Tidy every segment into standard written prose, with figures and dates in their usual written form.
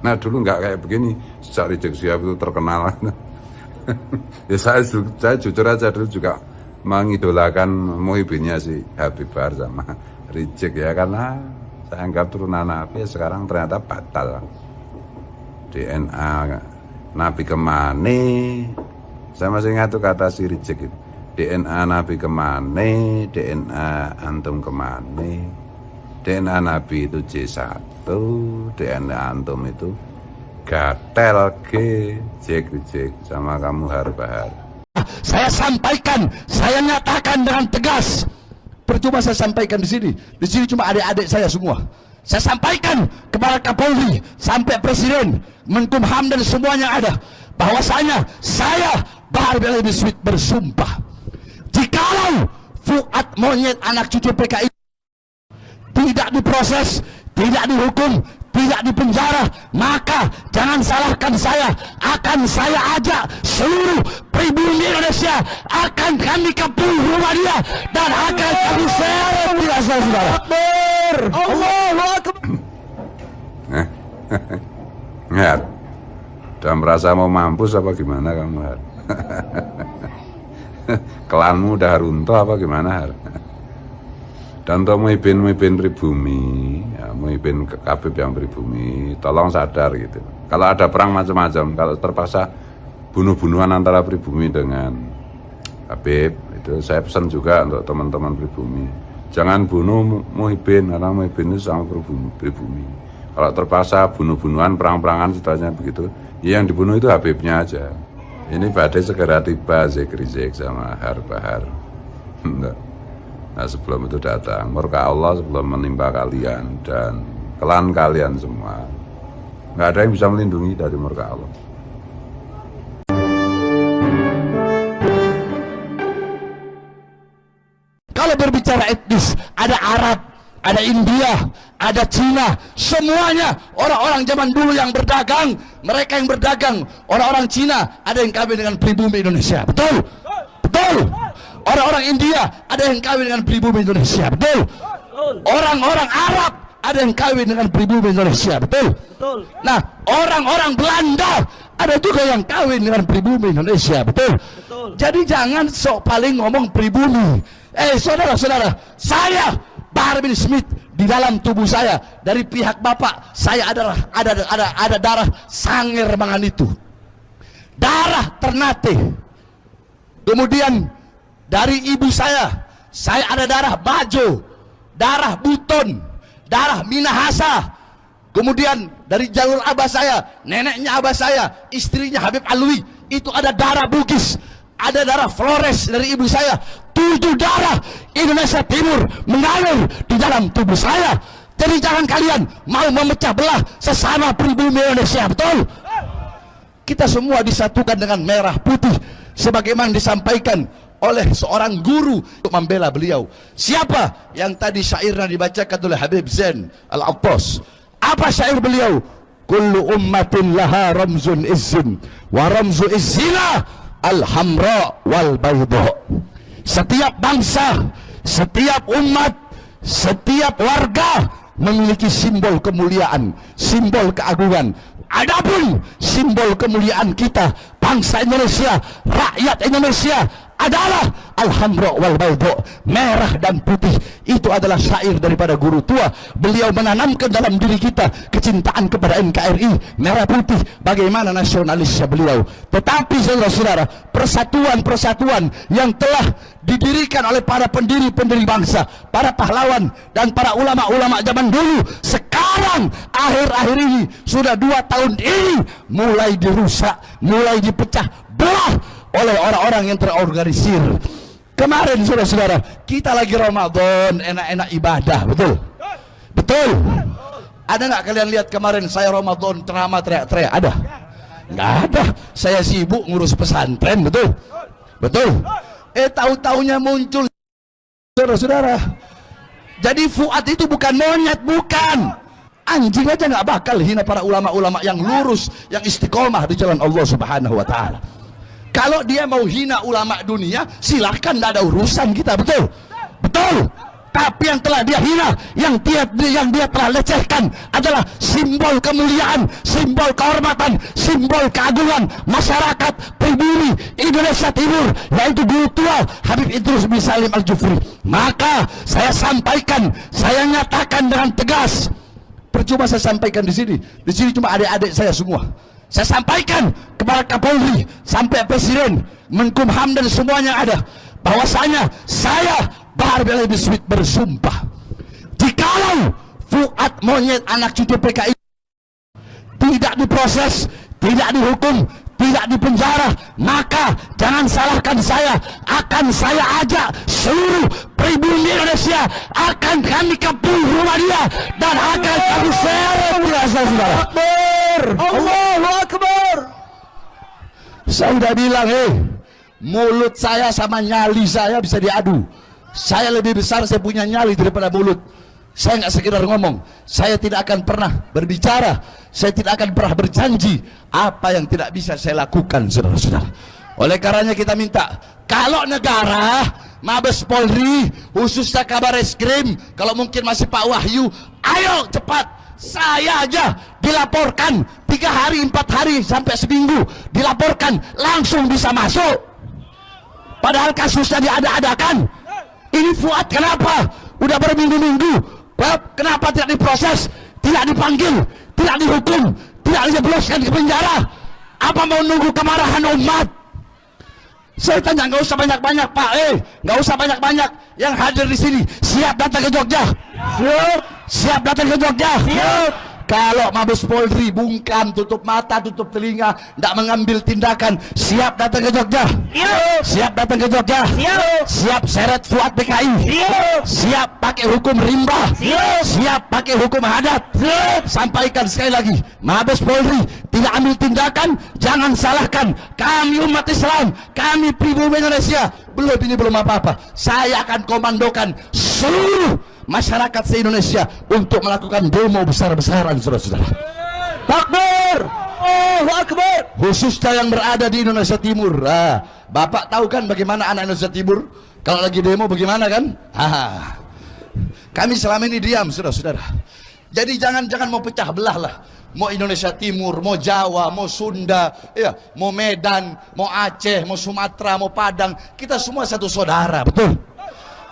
Nah dulu nggak kayak begini, sejak Rizik Syihab itu terkenal. Ya saya jujur aja dulu juga mengidolakan Muhibinnya si Habib Bahar sama Rizik ya, karena saya anggap turunan Nabi. Sekarang ternyata batal. DNA Nabi kemana? Saya masih ingat tuh kata si Rizik itu. DNA Nabi kemana? DNA antum kemana? DNA Nabi itu J1, DNA antum itu gatel ke Rizik sama kamu Bahar. Saya sampaikan, saya nyatakan dengan tegas. Percuma saya sampaikan di sini. Di sini cuma adik-adik saya semua. Saya sampaikan kepada Kapolri sampai Presiden, Menkumham dan semuanya ada, bahwasanya saya Bahar bin Smith bersumpah, jikalau Fuad monyet anak cucu PKI tidak diproses, tidak dihukum, tidak dipenjara, maka jangan salahkan saya. Akan saya ajak seluruh pribumi Indonesia, akan kami kepung rumah dia dan akan kami seret. Tidak saudara. Akbar, Allahu Akbar. Har, udah merasa mau mampus apa gimana kamu, Har? Klanmu udah runtuh apa gimana, Har? Dan untuk Muhibin pribumi, ya, Muhibin Habib yang pribumi, tolong sadar gitu. Kalau ada perang macam-macam, kalau terpaksa bunuh-bunuhan antara pribumi dengan Habib, itu saya pesan juga untuk teman-teman pribumi, jangan bunuh Muhibin, karena Muhibin itu sama pribumi. Kalau terpaksa bunuh-bunuhan, perang-perangan setelahnya begitu, ya yang dibunuh itu Habibnya aja. Ini badai segera tiba, Rizik sama Bahar. Nah sebelum itu datang murka Allah sebelum menimpa kalian dan klan kalian semua. Nggak ada yang bisa melindungi dari murka Allah. Kalau berbicara etnis, ada Arab, ada India, ada Cina, semuanya orang-orang zaman dulu yang berdagang. Mereka yang berdagang, orang-orang Cina ada yang kawin dengan pribumi Indonesia, betul? Betul. Orang-orang India ada yang kawin dengan pribumi Indonesia, betul? Orang-orang Arab ada yang kawin dengan pribumi Indonesia, betul? Nah, orang-orang Belanda ada juga yang kawin dengan pribumi Indonesia, betul? Jadi jangan sok paling ngomong pribumi. Saudara-saudara, saya Bahar bin Smith, di dalam tubuh saya dari pihak bapak saya ada darah Sangir Manganitu, darah Ternate. Kemudian dari ibu saya ada darah Bajo, darah Buton, darah Minahasa. Kemudian dari jalur abah saya, neneknya abah saya, istrinya Habib Alwi, itu ada darah Bugis, ada darah Flores dari ibu saya. 7 darah Indonesia Timur mengalir di dalam tubuh saya. Jadi jangan kalian mau memecah belah sesama pribumi Indonesia, betul? Kita semua disatukan dengan merah putih, sebagaimana disampaikan oleh seorang guru untuk membela beliau. Siapa yang tadi syairnya dibacakan oleh Habib Zain Al-Attas? Apa syair beliau? Kullu ummatin laha ramzun izzin wa ramzu izzina al-hamra wal bayda. Setiap bangsa, setiap umat, setiap warga memiliki simbol kemuliaan, simbol keagungan. Adapun simbol kemuliaan kita, bangsa Indonesia, rakyat Indonesia, adalah al-hamra wal bayda, merah dan putih. Itu adalah syair daripada guru tua. Beliau menanamkan dalam diri kita kecintaan kepada NKRI, merah putih. Bagaimana nasionalisnya beliau. Tetapi saudara-saudara, persatuan-persatuan yang telah didirikan oleh para pendiri-pendiri bangsa, para pahlawan dan para ulama-ulama zaman dulu, sekarang akhir-akhir ini sudah 2 tahun ini mulai dirusak, mulai dipecah belah oleh orang-orang yang terorganisir. Kemarin saudara-saudara, kita lagi Ramadan, enak-enak ibadah, betul? Betul? Ada nggak kalian lihat kemarin saya Ramadan ceramah teriak-teriak? Ada? Nggak ada. Saya sibuk ngurus pesantren, betul? Betul? Tahu-taunya muncul saudara-saudara. Jadi Fuad itu bukan monyet, bukan. Anjing aja nggak bakal hina para ulama-ulama yang lurus, yang istiqomah di jalan Allah Subhanahu wa Ta'ala. Kalau dia mau hina ulama dunia, silahkan, tidak ada urusan kita, betul? Betul? Tapi yang telah dia hina, yang dia telah lecehkan adalah simbol kemuliaan, simbol kehormatan, simbol keagungan masyarakat pribumi Indonesia Timur, yaitu Guru Tua Habib Idrus bin Salim Al-Jufri. Maka saya sampaikan, saya nyatakan dengan tegas. Percuma saya sampaikan di sini cuma adik-adik saya semua. Saya sampaikan kepada Kapolri, sampai Presiden, Menkumham dan semuanya ada, bahwasanya saya Bahar bin Ali bin Smith bersumpah, jikalau Fuad monyet anak cucu PKI tidak diproses, tidak dihukum, tidak dipenjara, maka jangan salahkan saya. Akan saya ajak seluruh pribumi Indonesia, akan kami kepung rumah dia dan akan kami seret saudara. Akbar, Allahu Akbar. Saya udah bilang, mulut saya sama nyali saya bisa diadu. Saya lebih besar, saya punya nyali daripada mulut. Saya nggak sekedar ngomong, saya tidak akan pernah berbicara, saya tidak akan pernah berjanji apa yang tidak bisa saya lakukan, saudara-saudara. Oleh karenanya kita minta, kalau negara, Mabes Polri, khususnya Kabar Eskrim, kalau mungkin masih Pak Wahyu, ayo cepat, saya aja dilaporkan 3 hari, 4 hari, sampai seminggu, dilaporkan, langsung bisa masuk. Padahal kasusnya diada-adakan. Ini Fuad kenapa? Udah berminggu-minggu, kenapa tidak diproses, tidak dipanggil, tidak dihukum, tidak dijebloskan ke penjara? Apa mau nunggu kemarahan umat? Saya tanya, nggak usah banyak-banyak Pak, nggak usah banyak-banyak. Yang hadir di sini siap datang ke Jogja? Siap datang ke Jogja? Kalau Mabes Polri bungkam, tutup mata, tutup telinga, tidak mengambil tindakan, siap datang ke Jogja? Siap datang ke Jogja? Siap seret Fuad PKI? Siap pakai hukum rimba? Siap pakai hukum adat? Sampaikan sekali lagi, Mabes Polri tidak ambil tindakan, jangan salahkan kami umat Islam, kami pribumi Indonesia. Belum apa-apa, saya akan komandokan seluruh masyarakat se-Indonesia untuk melakukan demo besar-besaran, saudara-saudara. Takbir! Allahu Akbar! Khususnya yang berada di Indonesia Timur. Bapak tahu kan bagaimana anak Indonesia Timur kalau lagi demo bagaimana kan? Kami selama ini diam, saudara-saudara. Jadi jangan mau pecah belah lah. Mau Indonesia Timur, mau Jawa, mau Sunda, mau Medan, mau Aceh, mau Sumatera, mau Padang, kita semua satu saudara, betul?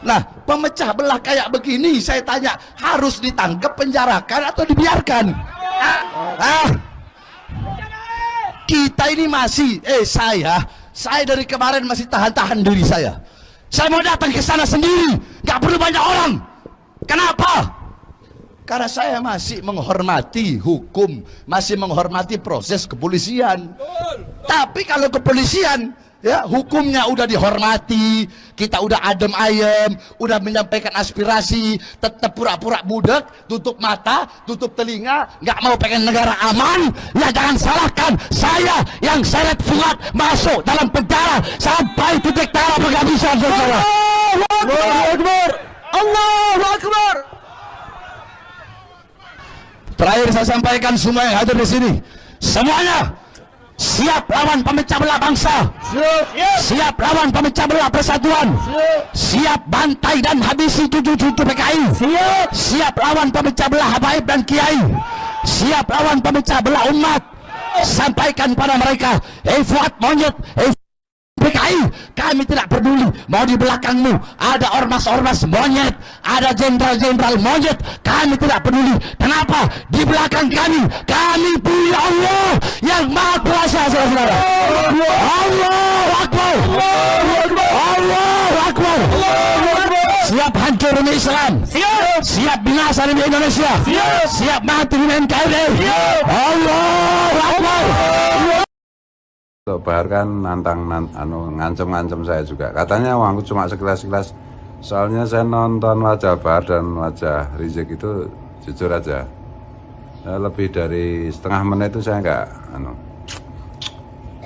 Nah, pemecah belah kayak begini, saya tanya, harus ditangkap, penjarakan atau dibiarkan? Kita ini masih, saya dari kemarin masih tahan-tahan diri saya. Saya mau datang ke sana sendiri, nggak perlu banyak orang. Kenapa? Karena saya masih menghormati hukum, masih menghormati proses kepolisian. Tapi kalau kepolisian, hukumnya udah dihormati, kita udah adem ayem, udah menyampaikan aspirasi, tetap pura-pura budek, tutup mata, tutup telinga, nggak mau pengen negara aman, ya jangan salahkan saya yang seret Fuad masuk dalam penjara sampai titik darah penghabisan, saudara. Allahu Akbar! Allahu Akbar! Terakhir saya sampaikan semua yang hadir di sini, semuanya siap lawan pemecah belah bangsa, siap lawan pemecah belah persatuan, siap bantai dan habisi cucu-cucu PKI, siap lawan pemecah belah habaib dan kiai, siap lawan pemecah belah umat. Sampaikan pada mereka, Fuad monyet, PKI, kami tidak peduli mau di belakangmu ada ormas-ormas monyet, ada jenderal-jenderal monyet, kami tidak peduli. Kenapa? Di belakang kami punya Allah yang maha kuasa, saudara-saudara. Allahu Akbar! Allahu Akbar! Siap hancur demi Islam, siap binasa demi Indonesia, siap mati demi NKRI. Allahu Akbar! Bahar kan ngancem-ngancem saya juga. Katanya aku cuma sekilas-sekilas. Soalnya saya nonton wajah Bahar dan wajah Rizik itu jujur aja, lebih dari setengah menit itu saya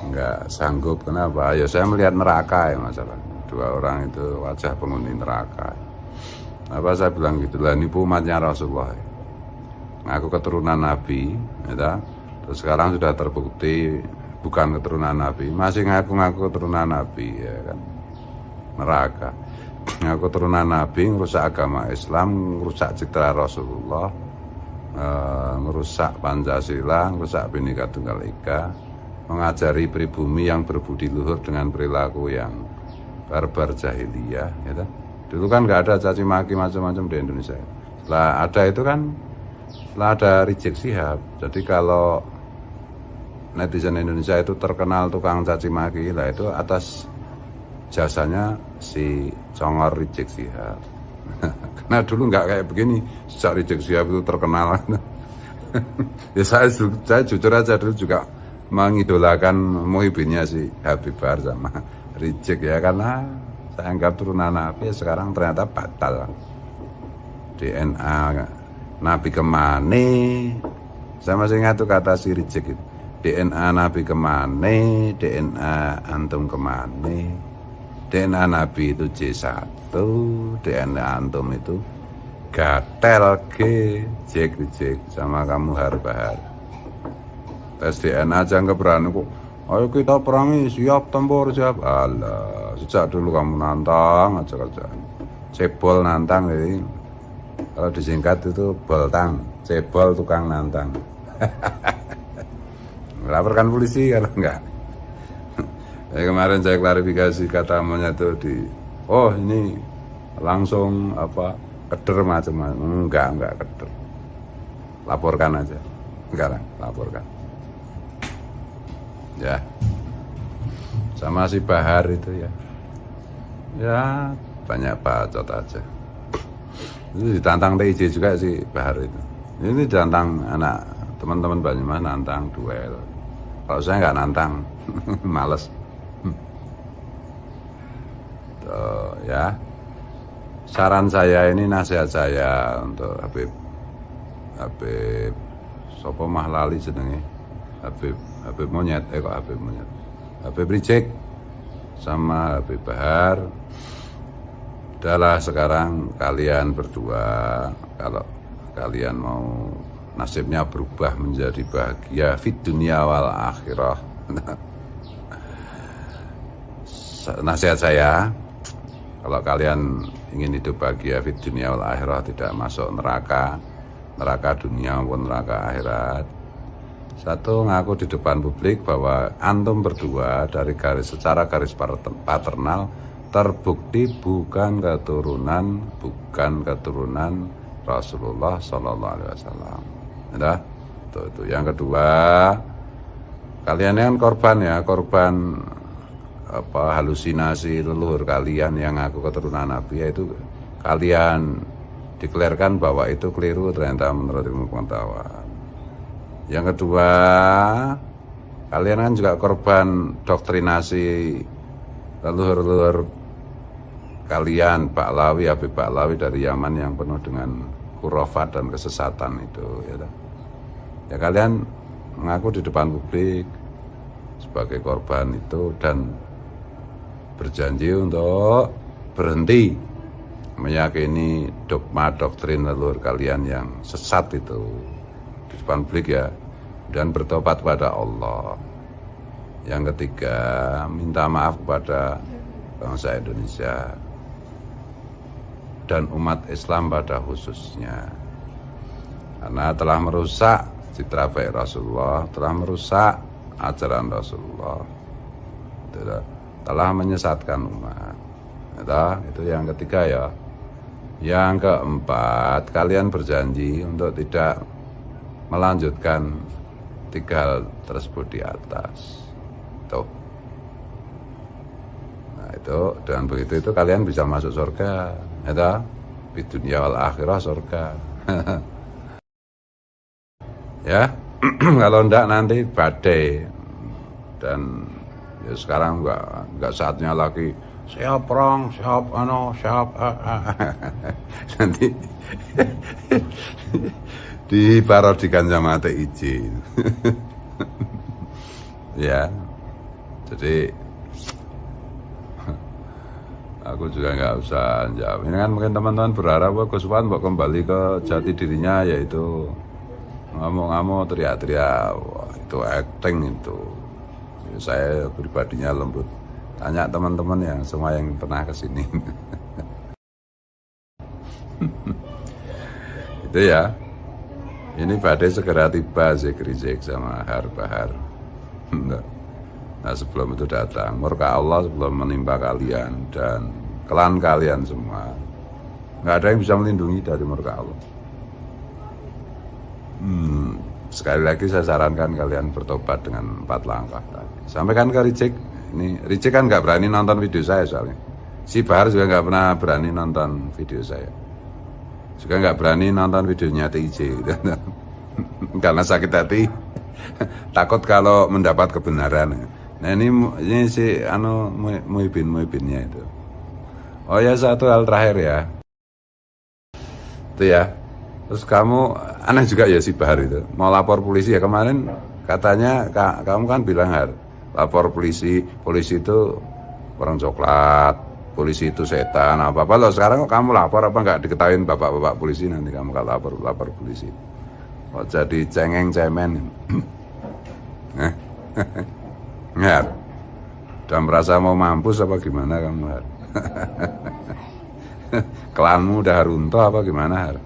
nggak sanggup. Kenapa? Ya saya melihat neraka ya, masalah dua orang itu wajah penghuni neraka. Apa saya bilang gitu lah, nipu umatnya Rasulullah. Ngaku keturunan Nabi, ya, terus sekarang sudah terbukti bukan keturunan Nabi, masih ngaku-ngaku keturunan Nabi, ya kan, neraka. ngaku turunan Nabi, ngerusak agama Islam, ngerusak citra Rasulullah, ngerusak Pancasila, ngerusak Bhinneka Tunggal Ika, mengajari pribumi yang berbudi luhur dengan perilaku yang barbar jahiliyah, gitu. Dulu kan nggak ada caci maki macam-macam di Indonesia. Setelah ada itu kan, setelah ada Rizik Syihab. Jadi kalau netizen Indonesia itu terkenal tukang caci maki, lah itu atas jasanya si Congor Rizik Syihab. Karena dulu nggak kayak begini, sejak Rizik Syihab itu terkenal. Ya saya jujur aja dulu juga mengidolakan Muhibinnya si Habib Bahar sama Rizik ya, karena saya anggap turunan Nabi, sekarang ternyata batal. DNA Nabi kemana? Saya masih ingat tuh kata si Rizik itu. DNA Nabi kemana? DNA antum kemana? DNA Nabi itu J1, DNA antum itu gatel G, Rizik sama kamu Bahar. Tes DNA aja nggak berani kok. Ayo kita perangi, siap tempur, siap. Alah, sejak dulu kamu nantang aja kerjaan. Cebol nantang, jadi kalau disingkat itu boltang, cebol tukang nantang. Laporkan polisi kalau enggak. Kemarin saya klarifikasi kata monyet itu ini langsung keder macam-macam. Enggak keder. Laporkan aja. Sekarang laporkan. Ya, sama si Bahar itu ya banyak bacot aja. Itu ditantang TIJ juga si Bahar itu. Ini ditantang anak teman-teman Banyumas, nantang duel. Kalau saya nggak nantang, males. Tuh, ya, saran saya ini, nasihat saya untuk Habib Sopo Mahlali jenenge, Habib Monyet, Habib Rizik sama Habib Bahar. Udahlah sekarang kalian berdua, kalau kalian mau nasibnya berubah menjadi bahagia fit dunia wal akhirah. Nasihat saya, kalau kalian ingin hidup bahagia fit dunia wal akhirah, tidak masuk neraka dunia maupun neraka akhirat, satu, ngaku di depan publik bahwa antum berdua secara garis paternal terbukti bukan keturunan Rasulullah Sallallahu Alaihi Wasallam. Ya, itu. Yang kedua, kalian kan korban halusinasi leluhur kalian yang ngaku keturunan Nabi, yaitu kalian deklarkan bahwa itu keliru ternyata menurut ilmu pengetahuan. Yang kedua, kalian kan juga korban doktrinasi leluhur kalian, Habib Baklawi dari Yaman yang penuh dengan khurafat dan kesesatan itu. Ya kalian mengaku di depan publik sebagai korban itu dan berjanji untuk berhenti meyakini dogma doktrin leluhur kalian yang sesat itu di depan publik ya, dan bertobat pada Allah. Yang ketiga, minta maaf kepada bangsa Indonesia dan umat Islam pada khususnya, karena telah merusak citra baik Rasulullah, telah merusak ajaran Rasulullah, telah menyesatkan umat. Itu yang ketiga ya. Yang keempat, kalian berjanji untuk tidak melanjutkan 3 hal tersebut di atas. Tuh. Nah itu, dengan begitu itu kalian bisa masuk surga. Di dunia wal akhirah surga. Ya, kalau enggak nanti badai. Dan ya sekarang enggak saatnya lagi siap perang, siap nanti diparodikan sama TIJ. Ya, jadi aku juga nggak usah jawab. Ini kan mungkin teman-teman berharap bahwa Gus Wan mau kembali ke jati dirinya, yaitu ngomong-ngomong, teriak-teriak. Wah, itu acting itu. Saya pribadinya lembut. Tanya teman-teman yang semua yang pernah kesini. Itu ya. Ini badai segera tiba Zik Rizik sama Har Bahar. Nah sebelum itu datang murka Allah sebelum menimpa kalian dan klan kalian semua. Nggak ada yang bisa melindungi dari murka Allah. Sekali lagi saya sarankan kalian bertobat dengan 4 langkah tadi. Sampaikan ke Rizik. Ini Rizik kan nggak berani nonton video saya soalnya. Si Bahar juga nggak pernah berani nonton video saya. Juga nggak berani nonton videonya TIJ gitu. Karena sakit hati. Takut kalau mendapat kebenaran. Nah ini si Muhibinnya itu. Oh ya, satu hal terakhir ya. Itu ya. Terus kamu aneh juga ya si Bahar itu. Mau lapor polisi ya kemarin katanya kamu kan bilang Har, lapor polisi itu orang coklat. Polisi itu setan apa-apa loh. Sekarang kok kamu lapor apa nggak diketahuin bapak-bapak polisi, nanti kamu kalau lapor polisi. Kok jadi cengeng-cemen. Nggak. Udah merasa mau mampus apa gimana kamu Har? Klanmu udah runtuh apa gimana Har?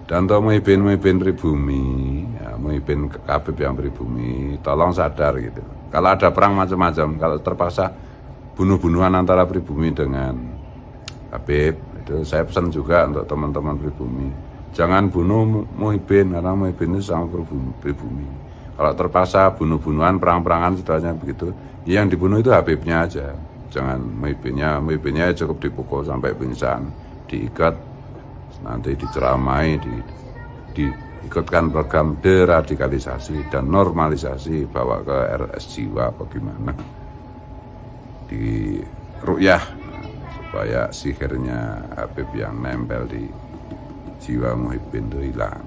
Dan untuk Muhibin pribumi, ya, Muhibin Habib yang pribumi, tolong sadar gitu. Kalau ada perang macam-macam, kalau terpaksa bunuh-bunuhan antara pribumi dengan Habib, itu saya pesan juga untuk teman-teman pribumi, jangan bunuh Muhibin karena Muhibin itu sama pribumi. Kalau terpaksa bunuh-bunuhan, perang-perangan setelahnya begitu, yang dibunuh itu Habibnya aja, jangan Muhibinnya cukup dipukul sampai pingsan, diikat, nanti diceramai, diikutkan program deradikalisasi dan normalisasi, bawa ke RS jiwa bagaimana, di ru'yah supaya sihirnya Habib yang nempel di jiwa Muhibin itu hilang.